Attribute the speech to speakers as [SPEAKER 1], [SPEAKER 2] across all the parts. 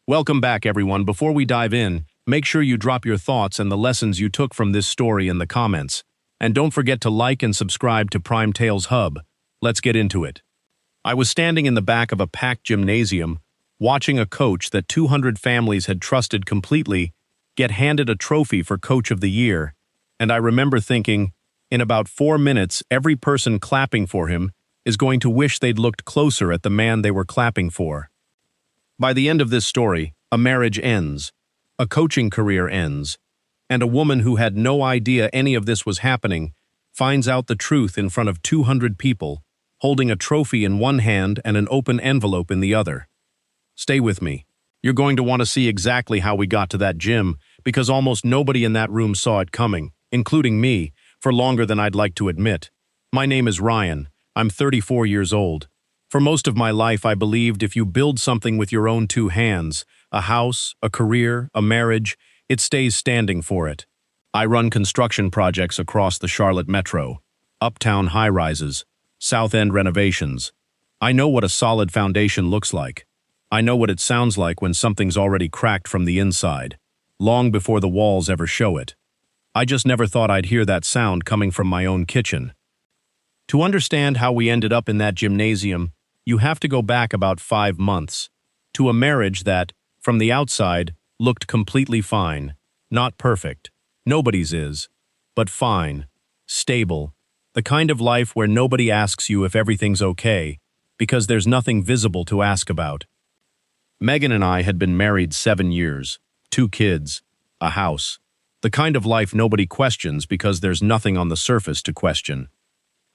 [SPEAKER 1] Welcome back, everyone. Before we dive in, make sure you drop your thoughts and the lessons you took from this story in the comments. And don't forget to like and subscribe to Prime Tales Hub. Let's get into it. I was standing in the back of a packed gymnasium, watching a coach that 200 families had trusted completely get handed a trophy for Coach of the Year, and I remember thinking, in about 4 minutes, every person clapping for him is going to wish they'd looked closer at the man they were clapping for. By the end of this story, a marriage ends, a coaching career ends, and a woman who had no idea any of this was happening finds out the truth in front of 200 people, holding a trophy in one hand and an open envelope in the other. Stay with me. You're going to want to see exactly how we got to that gym, because almost nobody in that room saw it coming, including me, for longer than I'd like to admit. My name is Ryan. I'm 34 years old. For most of my life, I believed if you build something with your own two hands, a house, a career, a marriage, it stays standing for it. I run construction projects across the Charlotte Metro, uptown high-rises, South End renovations. I know what a solid foundation looks like. I know what it sounds like when something's already cracked from the inside, long before the walls ever show it. I just never thought I'd hear that sound coming from my own kitchen. To understand how we ended up in that gymnasium, you have to go back about 5 months, to a marriage that, from the outside, looked completely fine. Not perfect. Nobody's is. But fine. Stable. The kind of life where nobody asks you if everything's okay, because there's nothing visible to ask about. Megan and I had been married 7 years, 2 kids, a house. The kind of life nobody questions because there's nothing on the surface to question.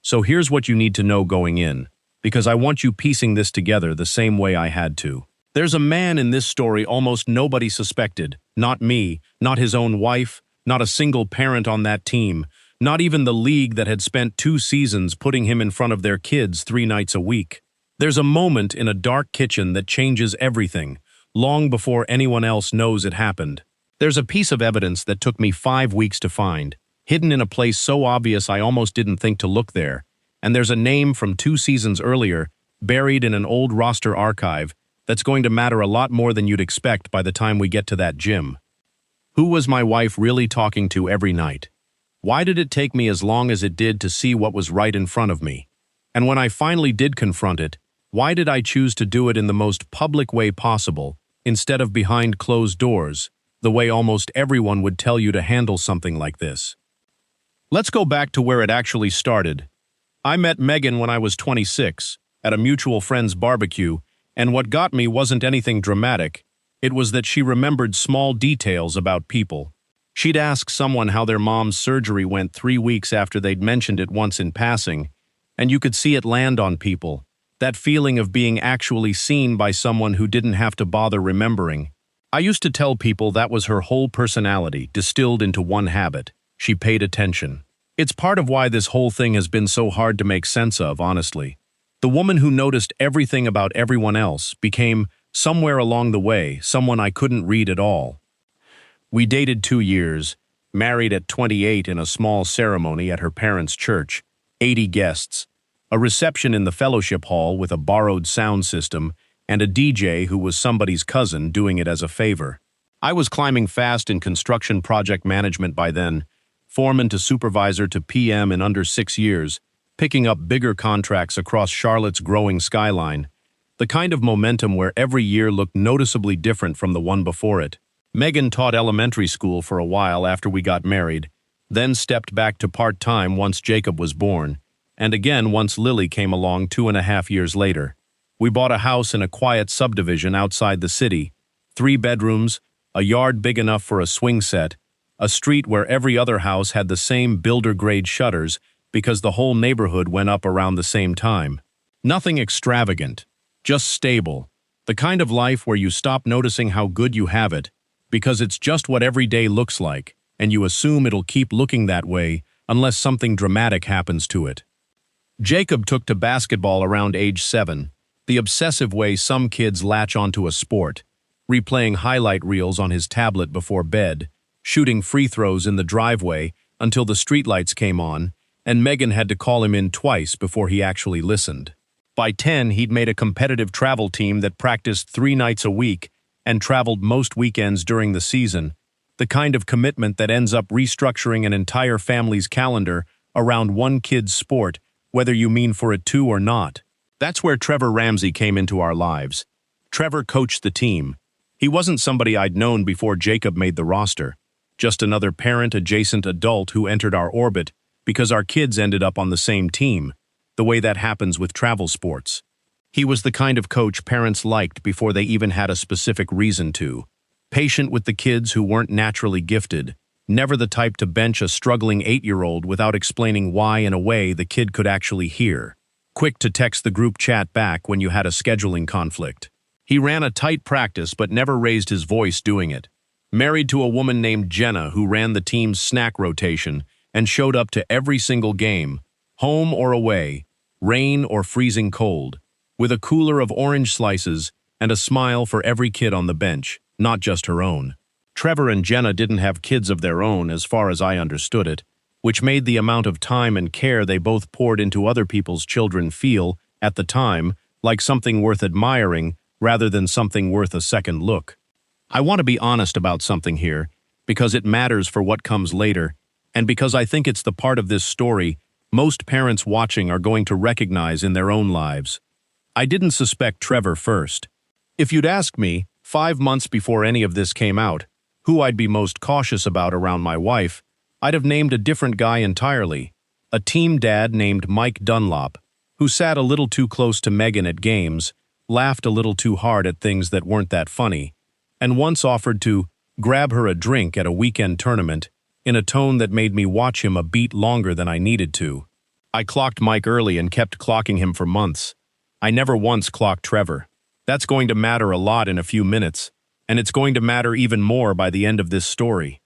[SPEAKER 1] So here's what you need to know going in, because I want you piecing this together the same way I had to. There's a man in this story almost nobody suspected. Not me, not his own wife, not a single parent on that team, not even the league that had spent 2 seasons putting him in front of their kids 3 nights a week. There's a moment in a dark kitchen that changes everything, long before anyone else knows it happened. There's a piece of evidence that took me 5 weeks to find, hidden in a place so obvious I almost didn't think to look there. And there's a name from 2 seasons earlier, buried in an old roster archive, that's going to matter a lot more than you'd expect by the time we get to that gym. Who was my wife really talking to every night? Why did it take me as long as it did to see what was right in front of me? And when I finally did confront it, why did I choose to do it in the most public way possible, instead of behind closed doors, the way almost everyone would tell you to handle something like this? Let's go back to where it actually started. I met Megan when I was 26, at a mutual friend's barbecue, and what got me wasn't anything dramatic. It was that she remembered small details about people. She'd ask someone how their mom's surgery went 3 weeks after they'd mentioned it once in passing, and you could see it land on people, that feeling of being actually seen by someone who didn't have to bother remembering. I used to tell people that was her whole personality, distilled into one habit. She paid attention. It's part of why this whole thing has been so hard to make sense of, honestly. The woman who noticed everything about everyone else became, somewhere along the way, someone I couldn't read at all. We dated 2 years, married at 28 in a small ceremony at her parents' church, 80 guests, a reception in the fellowship hall with a borrowed sound system, and a DJ who was somebody's cousin doing it as a favor. I was climbing fast in construction project management by then, foreman to supervisor to PM in under 6 years, picking up bigger contracts across Charlotte's growing skyline, the kind of momentum where every year looked noticeably different from the one before it. Megan taught elementary school for a while after we got married, then stepped back to part-time once Jacob was born, and again once Lily came along 2.5 years later. We bought a house in a quiet subdivision outside the city, 3 bedrooms, a yard big enough for a swing set, a street where every other house had the same builder-grade shutters because the whole neighborhood went up around the same time. Nothing extravagant, just stable, the kind of life where you stop noticing how good you have it because it's just what every day looks like, and you assume it'll keep looking that way unless something dramatic happens to it. Jacob took to basketball around age 7, the obsessive way some kids latch onto a sport, replaying highlight reels on his tablet before bed, shooting free throws in the driveway until the streetlights came on, and Megan had to call him in twice before he actually listened. By 10, he'd made a competitive travel team that practiced 3 nights a week and traveled most weekends during the season, the kind of commitment that ends up restructuring an entire family's calendar around one kid's sport, whether you mean for it to or not. That's where Trevor Ramsey came into our lives. Trevor coached the team. He wasn't somebody I'd known before Jacob made the roster, just another parent-adjacent adult who entered our orbit because our kids ended up on the same team, the way that happens with travel sports. He was the kind of coach parents liked before they even had a specific reason to. Patient with the kids who weren't naturally gifted, never the type to bench a struggling 8-year-old without explaining why in a way the kid could actually hear. Quick to text the group chat back when you had a scheduling conflict. He ran a tight practice but never raised his voice doing it. Married to a woman named Jenna who ran the team's snack rotation and showed up to every single game, home or away, rain or freezing cold, with a cooler of orange slices and a smile for every kid on the bench, not just her own. Trevor and Jenna didn't have kids of their own as far as I understood it, which made the amount of time and care they both poured into other people's children feel, at the time, like something worth admiring rather than something worth a second look. I want to be honest about something here, because it matters for what comes later, and because I think it's the part of this story most parents watching are going to recognize in their own lives. I didn't suspect Trevor first. If you'd asked me, 5 months before any of this came out, who I'd be most cautious about around my wife, I'd have named a different guy entirely. A team dad named Mike Dunlop, who sat a little too close to Megan at games, laughed a little too hard at things that weren't that funny, and once offered to grab her a drink at a weekend tournament in a tone that made me watch him a beat longer than I needed to. I clocked Mike early and kept clocking him for months. I never once clocked Trevor. That's going to matter a lot in a few minutes, and it's going to matter even more by the end of this story.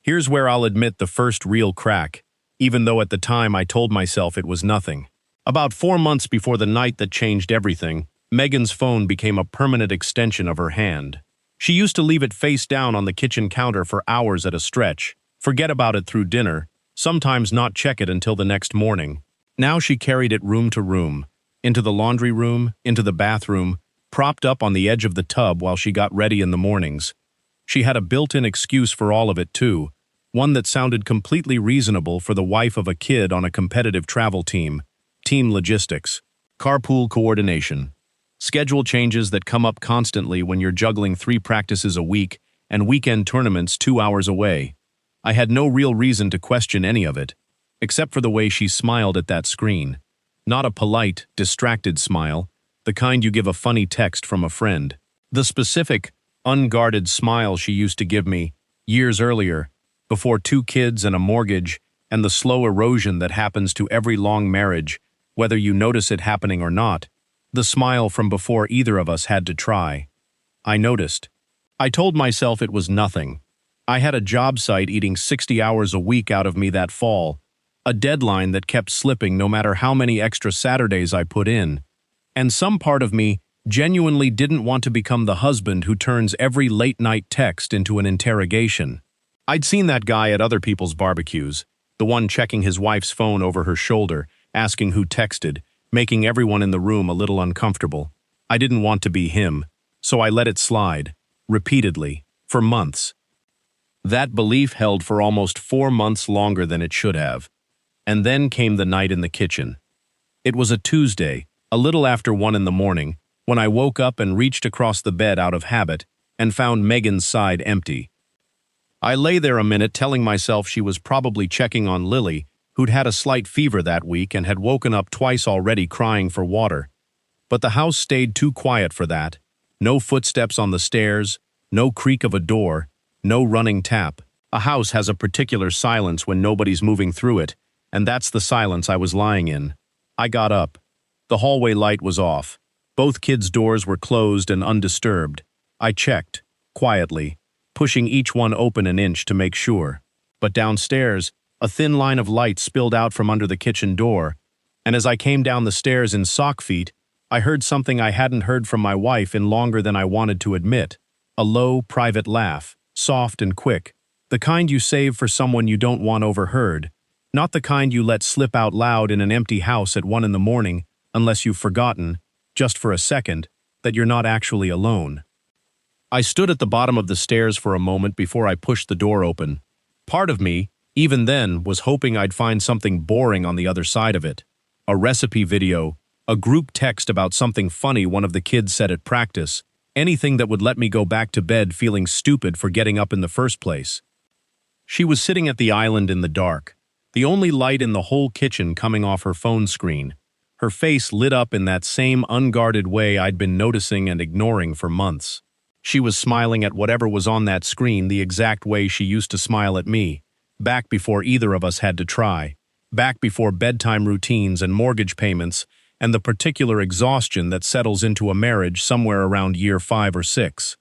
[SPEAKER 1] Here's where I'll admit the first real crack, even though at the time I told myself it was nothing. About 4 months before the night that changed everything, Megan's phone became a permanent extension of her hand. She used to leave it face down on the kitchen counter for hours at a stretch, forget about it through dinner, sometimes not check it until the next morning. Now she carried it room to room, into the laundry room, into the bathroom, propped up on the edge of the tub while she got ready in the mornings. She had a built-in excuse for all of it too, one that sounded completely reasonable for the wife of a kid on a competitive travel team. Team logistics. Carpool coordination. Schedule changes that come up constantly when you're juggling 3 practices a week and weekend tournaments 2 hours away. I had no real reason to question any of it, except for the way she smiled at that screen. Not a polite, distracted smile, the kind you give a funny text from a friend. The specific, unguarded smile she used to give me, years earlier, before 2 kids and a mortgage, and the slow erosion that happens to every long marriage, whether you notice it happening or not. The smile from before either of us had to try. I noticed. I told myself it was nothing. I had a job site eating 60 hours a week out of me that fall, a deadline that kept slipping no matter how many extra Saturdays I put in, and some part of me genuinely didn't want to become the husband who turns every late-night text into an interrogation. I'd seen that guy at other people's barbecues, the one checking his wife's phone over her shoulder, asking who texted, making everyone in the room a little uncomfortable. I didn't want to be him, so I let it slide, repeatedly, for months. That belief held for almost 4 months longer than it should have. And then came the night in the kitchen. It was a Tuesday, a little after 1 in the morning, when I woke up and reached across the bed out of habit and found Megan's side empty. I lay there a minute telling myself she was probably checking on Lily, who'd had a slight fever that week and had woken up twice already crying for water. But the house stayed too quiet for that. No footsteps on the stairs, no creak of a door, no running tap. A house has a particular silence when nobody's moving through it, and that's the silence I was lying in. I got up. The hallway light was off. Both kids' doors were closed and undisturbed. I checked, quietly, pushing each one open an inch to make sure. But downstairs, a thin line of light spilled out from under the kitchen door, and as I came down the stairs in sock feet, I heard something I hadn't heard from my wife in longer than I wanted to admit. A low, private laugh, soft and quick, the kind you save for someone you don't want overheard, not the kind you let slip out loud in an empty house at 1 in the morning unless you've forgotten, just for a second, that you're not actually alone. I stood at the bottom of the stairs for a moment before I pushed the door open. Part of me, even then, was hoping I'd find something boring on the other side of it. A recipe video, a group text about something funny one of the kids said at practice, anything that would let me go back to bed feeling stupid for getting up in the first place. She was sitting at the island in the dark, the only light in the whole kitchen coming off her phone screen. Her face lit up in that same unguarded way I'd been noticing and ignoring for months. She was smiling at whatever was on that screen the exact way she used to smile at me, back before either of us had to try, back before bedtime routines and mortgage payments and the particular exhaustion that settles into a marriage somewhere around year 5 or 6.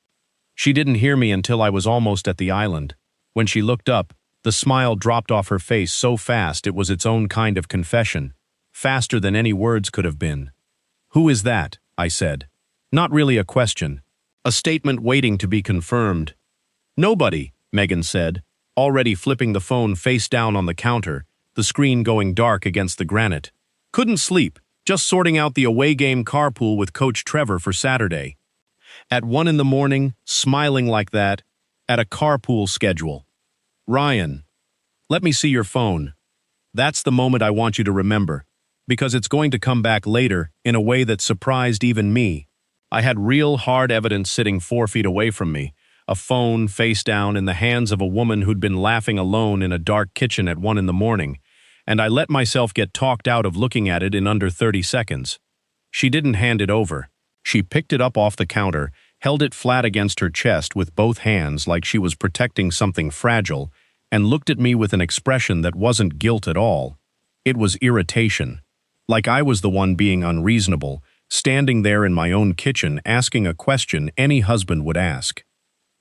[SPEAKER 1] She didn't hear me until I was almost at the island. When she looked up, the smile dropped off her face so fast it was its own kind of confession, faster than any words could have been. "Who is that?" I said. Not really a question. A statement waiting to be confirmed. "Nobody," Megan said, already flipping the phone face down on the counter, the screen going dark against the granite. "Couldn't sleep, just sorting out the away game carpool with Coach Trevor for Saturday." At 1 in the morning, smiling like that, at a carpool schedule. "Ryan, let me see your phone." That's the moment I want you to remember, because it's going to come back later in a way that surprised even me. I had real hard evidence sitting 4 feet away from me, a phone face down in the hands of a woman who'd been laughing alone in a dark kitchen at 1 in the morning, and I let myself get talked out of looking at it in under 30 seconds. She didn't hand it over. She picked it up off the counter, held it flat against her chest with both hands like she was protecting something fragile, and looked at me with an expression that wasn't guilt at all. It was irritation. Like I was the one being unreasonable, standing there in my own kitchen asking a question any husband would ask.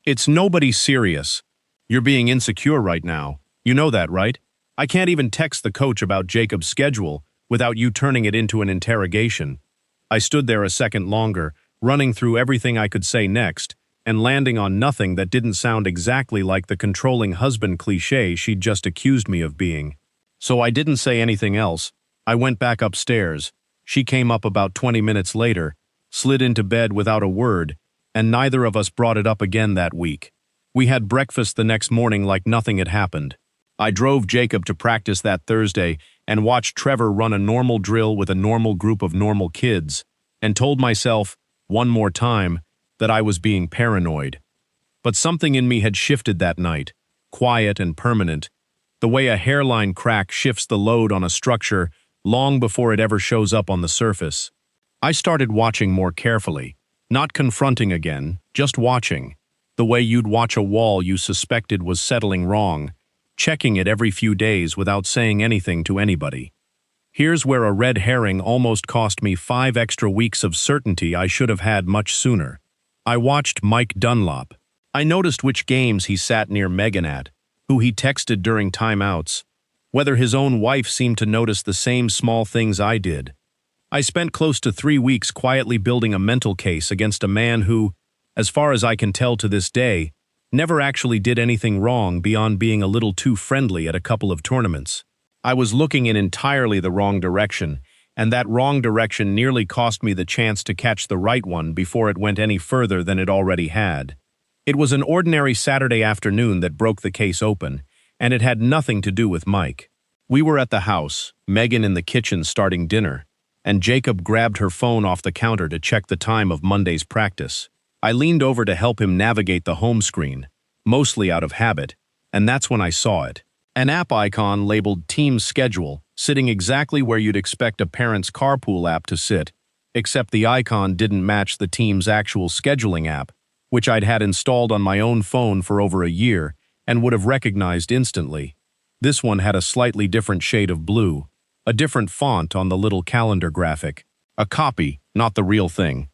[SPEAKER 1] "It's nobody serious. You're being insecure right now. You know that, right? I can't even text the coach about Jacob's schedule without you turning it into an interrogation." I stood there a second longer, running through everything I could say next, and landing on nothing that didn't sound exactly like the controlling husband cliché she'd just accused me of being. So I didn't say anything else. I went back upstairs. She came up about 20 minutes later, slid into bed without a word, and neither of us brought it up again that week. We had breakfast the next morning like nothing had happened. I drove Jacob to practice that Thursday and watched Trevor run a normal drill with a normal group of normal kids, and told myself, one more time, that I was being paranoid. But something in me had shifted that night, quiet and permanent, the way a hairline crack shifts the load on a structure long before it ever shows up on the surface. I started watching more carefully, not confronting again, just watching, the way you'd watch a wall you suspected was settling wrong, checking it every few days without saying anything to anybody. Here's where a red herring almost cost me 5 extra weeks of certainty I should have had much sooner. I watched Mike Dunlop. I noticed which games he sat near Megan at, who he texted during timeouts, whether his own wife seemed to notice the same small things I did. I spent close to 3 weeks quietly building a mental case against a man who, as far as I can tell to this day, never actually did anything wrong beyond being a little too friendly at a couple of tournaments. I was looking in entirely the wrong direction, and that wrong direction nearly cost me the chance to catch the right one before it went any further than it already had. It was an ordinary Saturday afternoon that broke the case open, and it had nothing to do with Mike. We were at the house, Megan in the kitchen starting dinner, and Jacob grabbed her phone off the counter to check the time of Monday's practice. I leaned over to help him navigate the home screen, mostly out of habit, and that's when I saw it. An app icon labeled Team Schedule, sitting exactly where you'd expect a parent's carpool app to sit, except the icon didn't match the team's actual scheduling app, which I'd had installed on my own phone for over a year and would have recognized instantly. This one had a slightly different shade of blue, a different font on the little calendar graphic. A copy, not the real thing.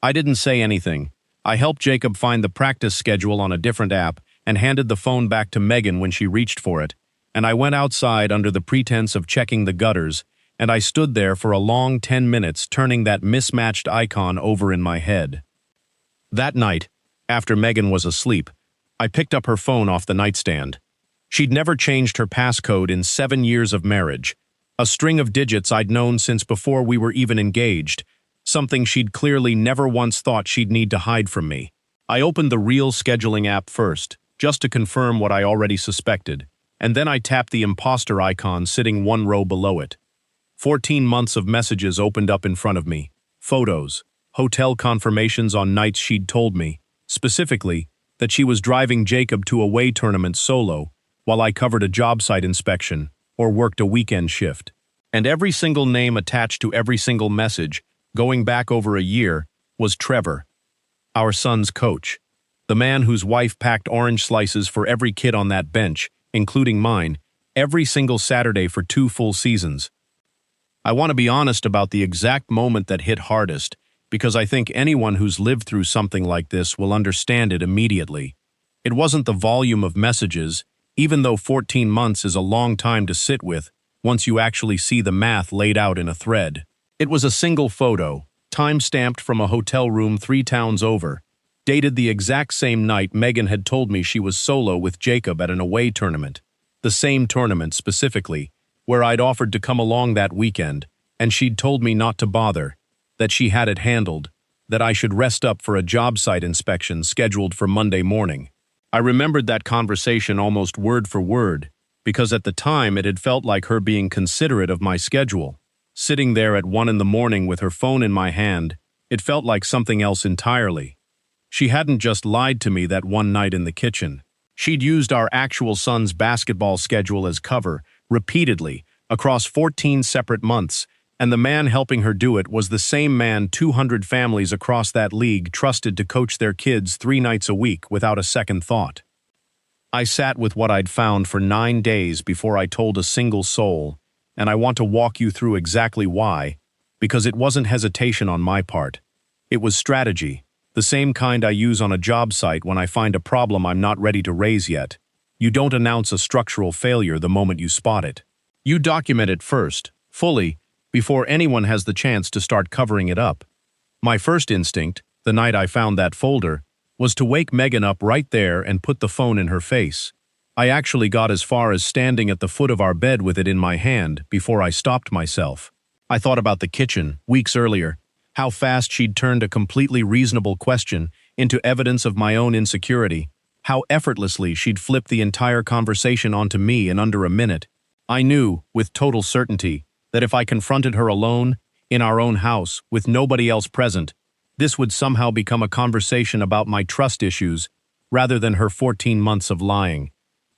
[SPEAKER 1] I didn't say anything. I helped Jacob find the practice schedule on a different app and handed the phone back to Megan when she reached for it, and I went outside under the pretense of checking the gutters, and I stood there for a long 10 minutes turning that mismatched icon over in my head. That night, after Megan was asleep, I picked up her phone off the nightstand. She'd never changed her passcode in 7 years of marriage, a string of digits I'd known since before we were even engaged, something she'd clearly never once thought she'd need to hide from me. I opened the real scheduling app first, just to confirm what I already suspected, and then I tapped the imposter icon sitting one row below it. 14 months of messages opened up in front of me. Photos, hotel confirmations on nights she'd told me, specifically, that she was driving Jacob to away tournaments solo, while I covered a job site inspection, or worked a weekend shift. And every single name attached to every single message, going back over a year, was Trevor, our son's coach. The man whose wife packed orange slices for every kid on that bench, including mine, every single Saturday for 2 full seasons. I want to be honest about the exact moment that hit hardest, because I think anyone who's lived through something like this will understand it immediately. It wasn't the volume of messages, even though 14 months is a long time to sit with once you actually see the math laid out in a thread. It was a single photo, time-stamped from a hotel room 3 towns over, dated the exact same night Megan had told me she was solo with Jacob at an away tournament. The same tournament, specifically, where I'd offered to come along that weekend, and she'd told me not to bother, that she had it handled, that I should rest up for a job site inspection scheduled for Monday morning. I remembered that conversation almost word for word, because at the time it had felt like her being considerate of my schedule. Sitting there at 1 in the morning with her phone in my hand, it felt like something else entirely. She hadn't just lied to me that one night in the kitchen. She'd used our actual son's basketball schedule as cover, repeatedly, across 14 separate months, and the man helping her do it was the same man 200 families across that league trusted to coach their kids 3 nights a week without a second thought. I sat with what I'd found for 9 days before I told a single soul, and I want to walk you through exactly why, because it wasn't hesitation on my part. It was strategy, the same kind I use on a job site when I find a problem I'm not ready to raise yet. You don't announce a structural failure the moment you spot it. You document it first, fully, before anyone has the chance to start covering it up. My first instinct, the night I found that folder, was to wake Megan up right there and put the phone in her face. I actually got as far as standing at the foot of our bed with it in my hand before I stopped myself. I thought about the kitchen, weeks earlier, how fast she'd turned a completely reasonable question into evidence of my own insecurity, how effortlessly she'd flipped the entire conversation onto me in under a minute. I knew, with total certainty, that if I confronted her alone, in our own house, with nobody else present, this would somehow become a conversation about my trust issues, rather than her 14 months of lying.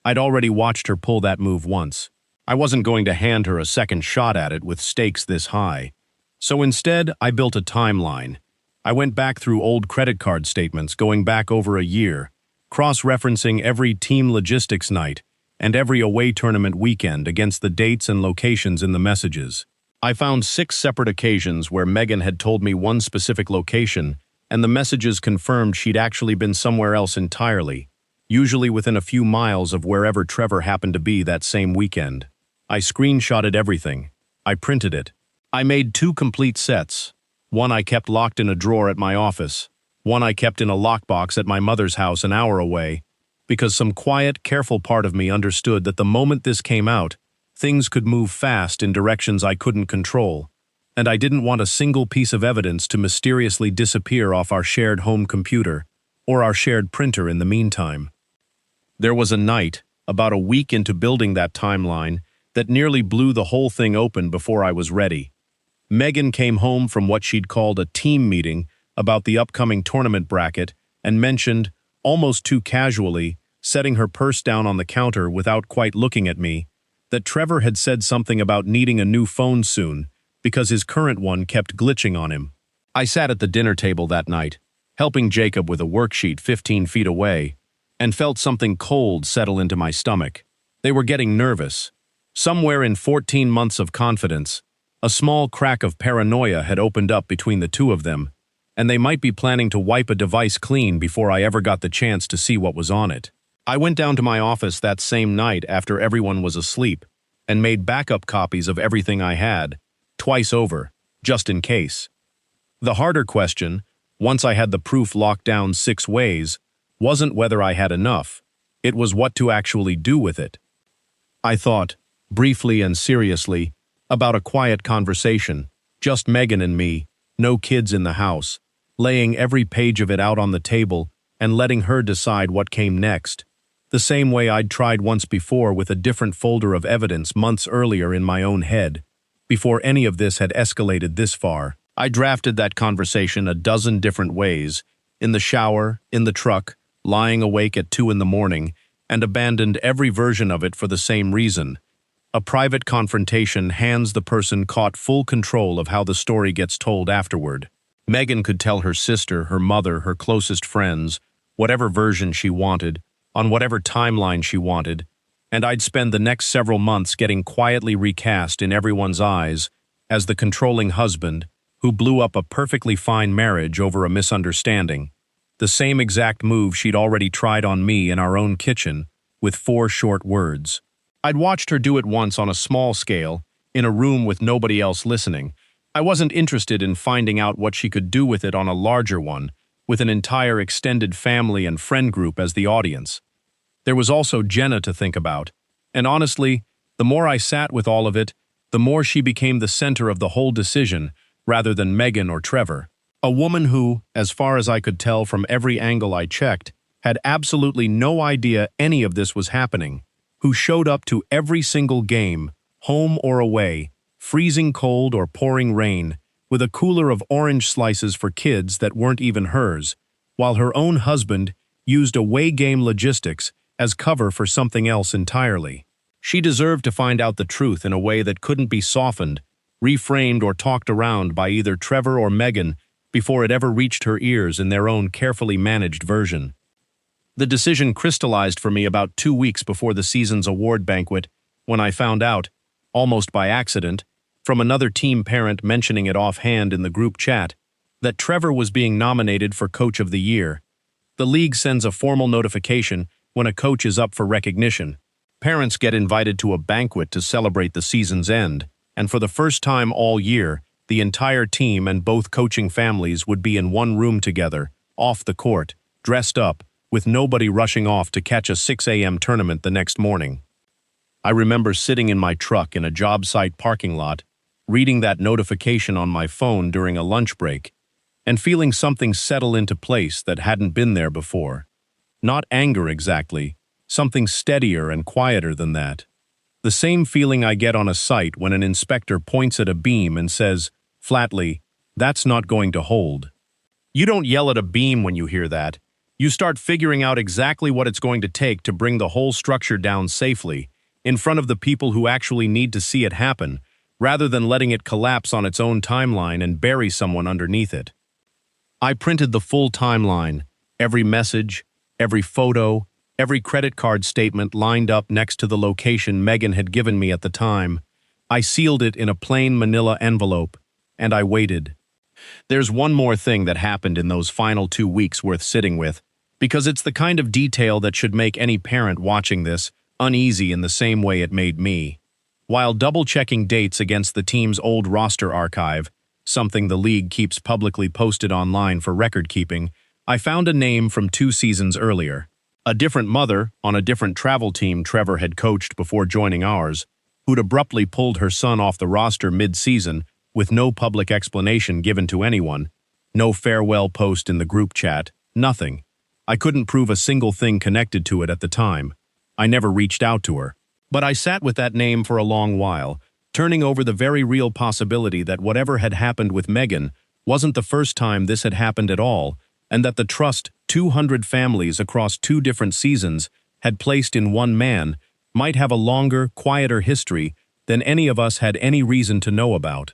[SPEAKER 1] I'd already watched her pull that move once. I wasn't going to hand her a second shot at it with stakes this high. So instead, I built a timeline. I went back through old credit card statements going back over a year, cross-referencing every team logistics night and every away tournament weekend against the dates and locations in the messages. I found 6 separate occasions where Megan had told me one specific location, and the messages confirmed she'd actually been somewhere else entirely, usually within a few miles of wherever Trevor happened to be that same weekend. I screenshotted everything. I printed it. I made 2 complete sets. One I kept locked in a drawer at my office. One I kept in a lockbox at my mother's house an hour away, because some quiet, careful part of me understood that the moment this came out, things could move fast in directions I couldn't control, and I didn't want a single piece of evidence to mysteriously disappear off our shared home computer, or our shared printer in the meantime. There was a night, about a week into building that timeline, that nearly blew the whole thing open before I was ready. Megan came home from what she'd called a team meeting about the upcoming tournament bracket and mentioned, almost too casually, setting her purse down on the counter without quite looking at me, that Trevor had said something about needing a new phone soon because his current one kept glitching on him. I sat at the dinner table that night, helping Jacob with a worksheet 15 feet away, and felt something cold settle into my stomach. They were getting nervous. Somewhere in 14 months of confidence, a small crack of paranoia had opened up between the two of them, and they might be planning to wipe a device clean before I ever got the chance to see what was on it. I went down to my office that same night after everyone was asleep and made backup copies of everything I had, twice over, just in case. The harder question, once I had the proof locked down 6 ways, wasn't whether I had enough. It was what to actually do with it. I thought, briefly and seriously, about a quiet conversation, just Megan and me, no kids in the house, laying every page of it out on the table and letting her decide what came next. The same way I'd tried once before with a different folder of evidence months earlier in my own head. Before any of this had escalated this far, I drafted that conversation a dozen different ways, in the shower, in the truck, lying awake at 2 in the morning, and abandoned every version of it for the same reason. A private confrontation hands the person caught full control of how the story gets told afterward. Megan could tell her sister, her mother, her closest friends, whatever version she wanted, on whatever timeline she wanted, and I'd spend the next several months getting quietly recast in everyone's eyes as the controlling husband who blew up a perfectly fine marriage over a misunderstanding. The same exact move she'd already tried on me in our own kitchen, with 4 short words. I'd watched her do it once on a small scale, in a room with nobody else listening. I wasn't interested in finding out what she could do with it on a larger one, with an entire extended family and friend group as the audience. There was also Jenna to think about, and honestly, the more I sat with all of it, the more she became the center of the whole decision, rather than Megan or Trevor. A woman who, as far as I could tell from every angle I checked, had absolutely no idea any of this was happening, who showed up to every single game, home or away, freezing cold or pouring rain, with a cooler of orange slices for kids that weren't even hers, while her own husband used away game logistics as cover for something else entirely. She deserved to find out the truth in a way that couldn't be softened, reframed or talked around by either Trevor or Megan before it ever reached her ears in their own carefully managed version. The decision crystallized for me about 2 weeks before the season's award banquet, when I found out, almost by accident, from another team parent mentioning it offhand in the group chat, that Trevor was being nominated for Coach of the Year. The league sends a formal notification when a coach is up for recognition. Parents get invited to a banquet to celebrate the season's end, and for the first time all year, the entire team and both coaching families would be in one room together, off the court, dressed up, with nobody rushing off to catch a 6 a.m. tournament the next morning. I remember sitting in my truck in a job site parking lot, reading that notification on my phone during a lunch break, and feeling something settle into place that hadn't been there before. Not anger exactly, something steadier and quieter than that. The same feeling I get on a site when an inspector points at a beam and says, flatly, "That's not going to hold." You don't yell at a beam when you hear that. You start figuring out exactly what it's going to take to bring the whole structure down safely, in front of the people who actually need to see it happen, rather than letting it collapse on its own timeline and bury someone underneath it. I printed the full timeline, every message, every photo, every credit card statement lined up next to the location Megan had given me at the time. I sealed it in a plain manila envelope, and I waited. There's one more thing that happened in those final 2 weeks worth sitting with, because it's the kind of detail that should make any parent watching this uneasy in the same way it made me. While double-checking dates against the team's old roster archive, something the league keeps publicly posted online for record-keeping, I found a name from 2 seasons earlier. A different mother on a different travel team Trevor had coached before joining ours, who'd abruptly pulled her son off the roster mid-season with no public explanation given to anyone, no farewell post in the group chat, nothing. I couldn't prove a single thing connected to it at the time. I never reached out to her. But I sat with that name for a long while, turning over the very real possibility that whatever had happened with Megan wasn't the first time this had happened at all, and that the trust 200 families across 2 different seasons had placed in one man might have a longer, quieter history than any of us had any reason to know about.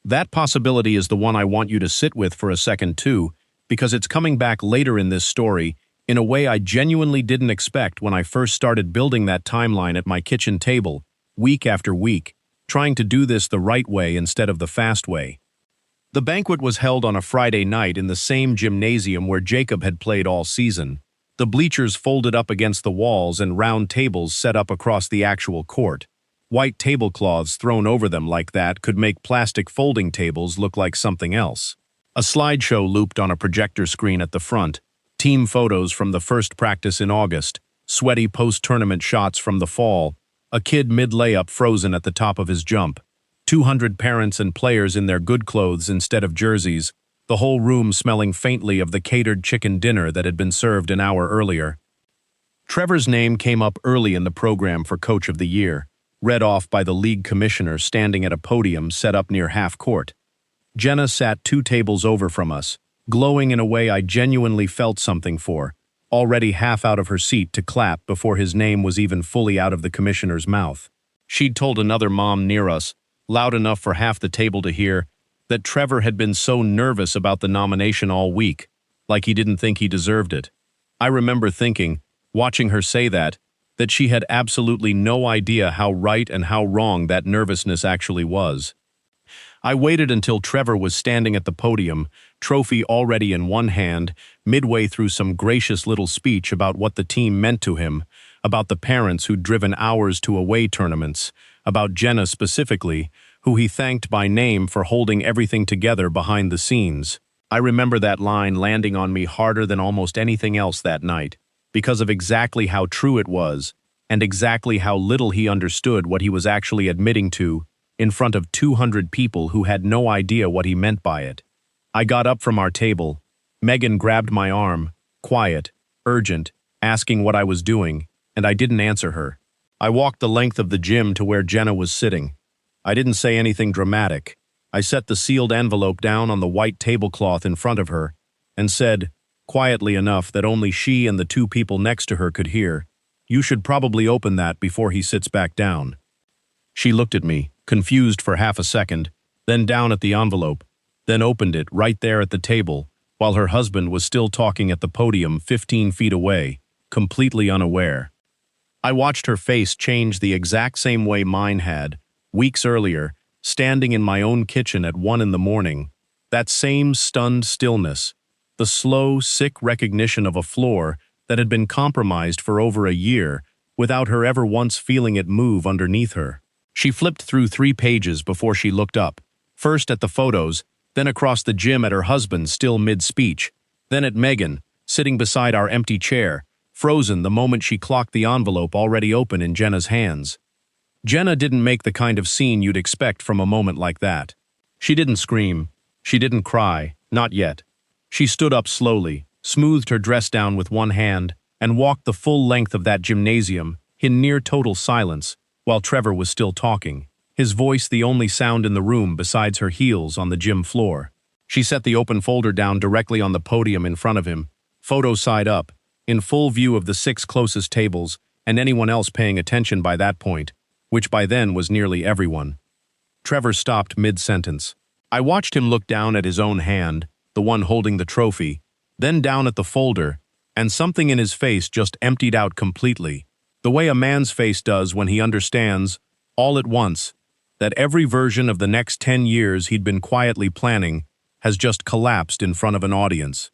[SPEAKER 1] That possibility is the one I want you to sit with for a second too, because it's coming back later in this story in a way I genuinely didn't expect when I first started building that timeline at my kitchen table, week after week, trying to do this the right way instead of the fast way. The banquet was held on a Friday night in the same gymnasium where Jacob had played all season. The bleachers folded up against the walls and round tables set up across the actual court. White tablecloths thrown over them like that could make plastic folding tables look like something else. A slideshow looped on a projector screen at the front, team photos from the first practice in August, sweaty post-tournament shots from the fall, a kid mid-layup frozen at the top of his jump, 200 parents and players in their good clothes instead of jerseys, the whole room smelling faintly of the catered chicken dinner that had been served an hour earlier. Trevor's name came up early in the program for Coach of the Year, read off by the league commissioner standing at a podium set up near half court. Jenna sat 2 tables over from us, glowing in a way I genuinely felt something for, already half out of her seat to clap before his name was even fully out of the commissioner's mouth. She'd told another mom near us, loud enough for half the table to hear, that Trevor had been so nervous about the nomination all week, like he didn't think he deserved it. I remember thinking, watching her say that she had absolutely no idea how right and how wrong that nervousness actually was. I waited until Trevor was standing at the podium, trophy already in one hand, midway through some gracious little speech about what the team meant to him, about the parents who'd driven hours to away tournaments, about Jenna specifically, who he thanked by name for holding everything together behind the scenes. I remember that line landing on me harder than almost anything else that night, because of exactly how true it was, and exactly how little he understood what he was actually admitting to in front of 200 people who had no idea what he meant by it. I got up from our table. Megan grabbed my arm, quiet, urgent, asking what I was doing, and I didn't answer her. I walked the length of the gym to where Jenna was sitting. I didn't say anything dramatic. I set the sealed envelope down on the white tablecloth in front of her and said, quietly enough that only she and the 2 people next to her could hear, "You should probably open that before he sits back down." She looked at me, confused for half a second, then down at the envelope, then opened it right there at the table, while her husband was still talking at the podium 15 feet away, completely unaware. I watched her face change the exact same way mine had, weeks earlier, standing in my own kitchen at 1 in the morning. That same stunned stillness, the slow, sick recognition of a floor that had been compromised for over a year, without her ever once feeling it move underneath her. She flipped through 3 pages before she looked up, first at the photos, then across the gym at her husband still mid-speech, then at Megan, sitting beside our empty chair, frozen the moment she clocked the envelope already open in Jenna's hands. Jenna didn't make the kind of scene you'd expect from a moment like that. She didn't scream. She didn't cry. Not yet. She stood up slowly, smoothed her dress down with one hand, and walked the full length of that gymnasium in near total silence, while Trevor was still talking, his voice the only sound in the room besides her heels on the gym floor. She set the open folder down directly on the podium in front of him, photo side up, in full view of the 6 closest tables and anyone else paying attention by that point, which by then was nearly everyone. Trevor stopped mid-sentence. I watched him look down at his own hand, the one holding the trophy, then down at the folder, and something in his face just emptied out completely, the way a man's face does when he understands, all at once, that every version of the next 10 years he'd been quietly planning has just collapsed in front of an audience.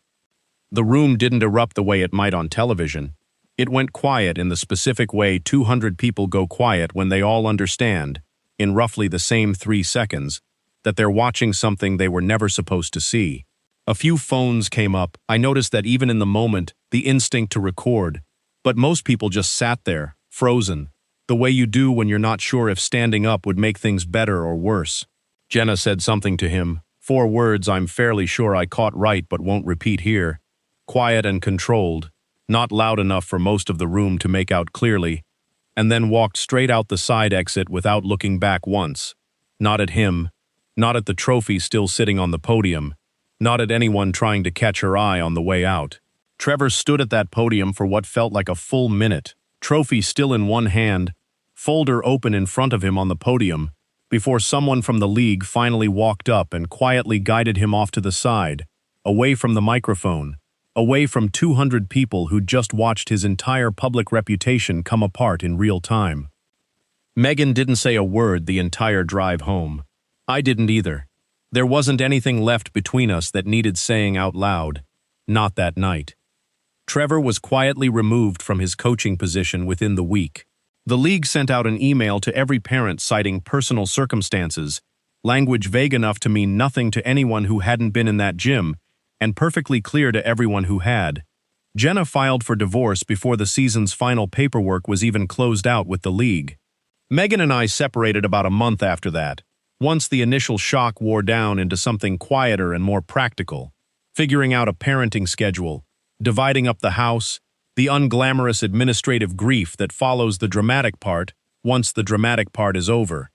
[SPEAKER 1] The room didn't erupt the way it might on television. It went quiet in the specific way 200 people go quiet when they all understand, in roughly the same 3 seconds, that they're watching something they were never supposed to see. A few phones came up. I noticed that even in the moment, the instinct to record, but most people just sat there, frozen, the way you do when you're not sure if standing up would make things better or worse. Jenna said something to him, 4 words I'm fairly sure I caught right but won't repeat here. Quiet and controlled, not loud enough for most of the room to make out clearly, and then walked straight out the side exit without looking back once. Not at him, not at the trophy still sitting on the podium, not at anyone trying to catch her eye on the way out. Trevor stood at that podium for what felt like a full minute, trophy still in one hand, folder open in front of him on the podium, before someone from the league finally walked up and quietly guided him off to the side, away from the microphone, away from 200 people who'd just watched his entire public reputation come apart in real time. Megan didn't say a word the entire drive home. I didn't either. There wasn't anything left between us that needed saying out loud. Not that night. Trevor was quietly removed from his coaching position within the week. The league sent out an email to every parent citing personal circumstances, language vague enough to mean nothing to anyone who hadn't been in that gym, and perfectly clear to everyone who had. Jenna filed for divorce before the season's final paperwork was even closed out with the league. Megan and I separated about a month after that. Once the initial shock wore down into something quieter and more practical, figuring out a parenting schedule, dividing up the house, the unglamorous administrative grief that follows the dramatic part once the dramatic part is over.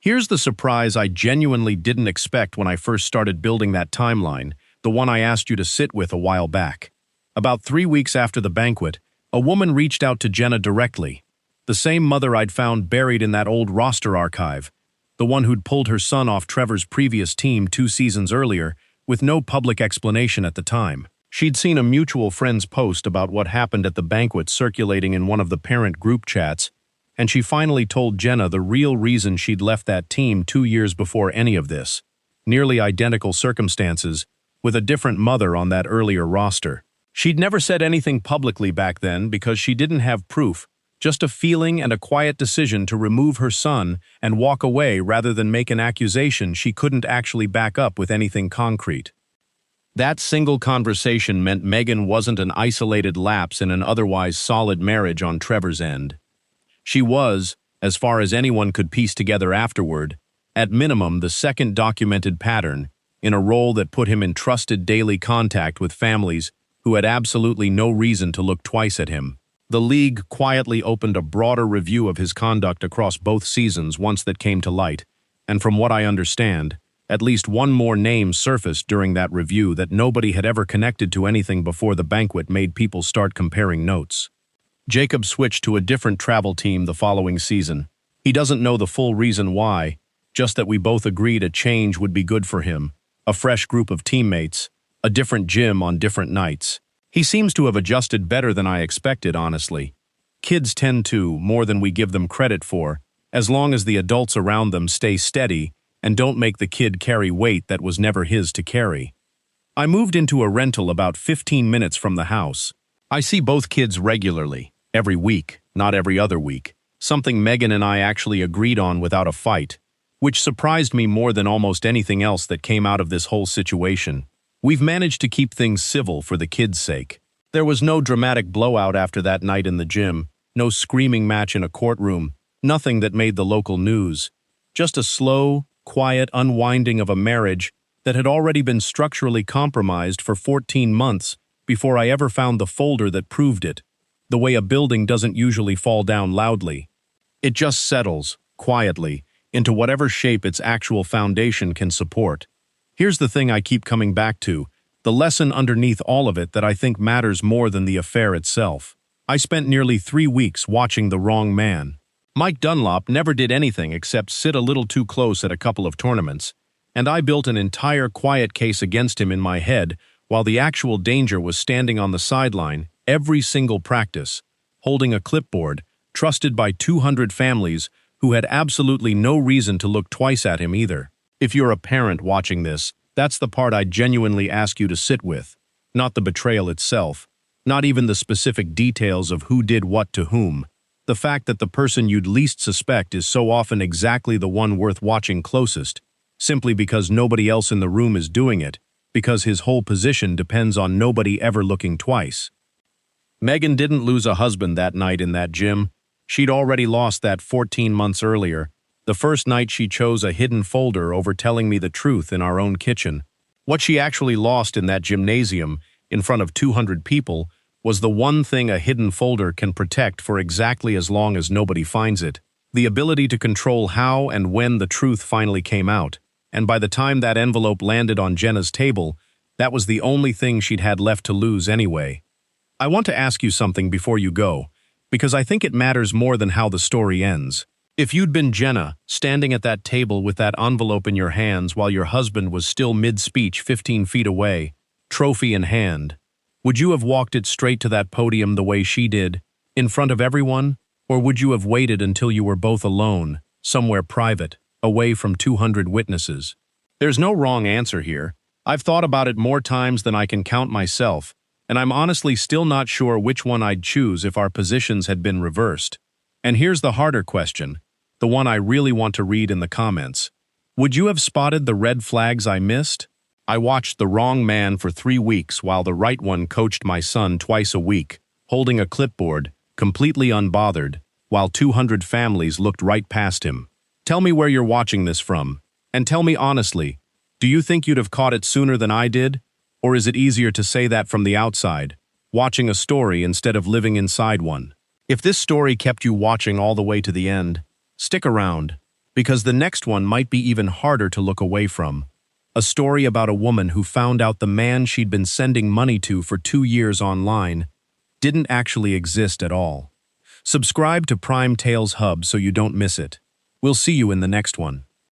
[SPEAKER 1] Here's the surprise I genuinely didn't expect when I first started building that timeline, the one I asked you to sit with a while back. About 3 weeks after the banquet, a woman reached out to Jenna directly. The same mother I'd found buried in that old roster archive, the one who'd pulled her son off Trevor's previous team 2 seasons earlier, with no public explanation at the time. She'd seen a mutual friend's post about what happened at the banquet circulating in one of the parent group chats, and she finally told Jenna the real reason she'd left that team 2 years before any of this. Nearly identical circumstances, with a different mother on that earlier roster. She'd never said anything publicly back then because she didn't have proof, just a feeling and a quiet decision to remove her son and walk away rather than make an accusation she couldn't actually back up with anything concrete. That single conversation meant Megan wasn't an isolated lapse in an otherwise solid marriage on Trevor's end. She was, as far as anyone could piece together afterward, at minimum the second documented pattern, in a role that put him in trusted daily contact with families who had absolutely no reason to look twice at him. The league quietly opened a broader review of his conduct across both seasons once that came to light, and from what I understand, at least one more name surfaced during that review that nobody had ever connected to anything before the banquet made people start comparing notes. Jacob switched to a different travel team the following season. He doesn't know the full reason why, just that we both agreed a change would be good for him, a fresh group of teammates, a different gym on different nights. He seems to have adjusted better than I expected, honestly. Kids tend to, more than we give them credit for, as long as the adults around them stay steady and don't make the kid carry weight that was never his to carry. I moved into a rental about 15 minutes from the house. I see both kids regularly, every week, not every other week, something Megan and I actually agreed on without a fight, which surprised me more than almost anything else that came out of this whole situation. We've managed to keep things civil for the kids' sake. There was no dramatic blowout after that night in the gym, no screaming match in a courtroom, nothing that made the local news. Just a slow, quiet unwinding of a marriage that had already been structurally compromised for 14 months before I ever found the folder that proved it, the way a building doesn't usually fall down loudly. It just settles, quietly, into whatever shape its actual foundation can support. Here's the thing I keep coming back to, the lesson underneath all of it that I think matters more than the affair itself. I spent nearly 3 weeks watching the wrong man. Mike Dunlop never did anything except sit a little too close at a couple of tournaments, and I built an entire quiet case against him in my head while the actual danger was standing on the sideline every single practice, holding a clipboard, trusted by 200 families who had absolutely no reason to look twice at him either. If you're a parent watching this, that's the part I genuinely ask you to sit with, not the betrayal itself, not even the specific details of who did what to whom. The fact that the person you'd least suspect is so often exactly the one worth watching closest, simply because nobody else in the room is doing it, because his whole position depends on nobody ever looking twice. Megan didn't lose a husband that night in that gym. She'd already lost that 14 months earlier, the first night she chose a hidden folder over telling me the truth in our own kitchen. What she actually lost in that gymnasium, in front of 200 people, was the one thing a hidden folder can protect for exactly as long as nobody finds it. The ability to control how and when the truth finally came out. And by the time that envelope landed on Jenna's table, that was the only thing she'd had left to lose anyway. I want to ask you something before you go, because I think it matters more than how the story ends. If you'd been Jenna, standing at that table with that envelope in your hands while your husband was still mid-speech 15 feet away, trophy in hand, would you have walked it straight to that podium the way she did, in front of everyone? Or would you have waited until you were both alone, somewhere private, away from 200 witnesses? There's no wrong answer here. I've thought about it more times than I can count myself, and I'm honestly still not sure which one I'd choose if our positions had been reversed. And here's the harder question, the one I really want to read in the comments. Would you have spotted the red flags I missed? I watched the wrong man for 3 weeks while the right one coached my son twice a week, holding a clipboard, completely unbothered, while 200 families looked right past him. Tell me where you're watching this from. And tell me honestly, do you think you'd have caught it sooner than I did? Or is it easier to say that from the outside, watching a story instead of living inside one? If this story kept you watching all the way to the end, stick around, because the next one might be even harder to look away from. A story about a woman who found out the man she'd been sending money to for 2 years online didn't actually exist at all. Subscribe to Prime Tales Hub so you don't miss it. We'll see you in the next one.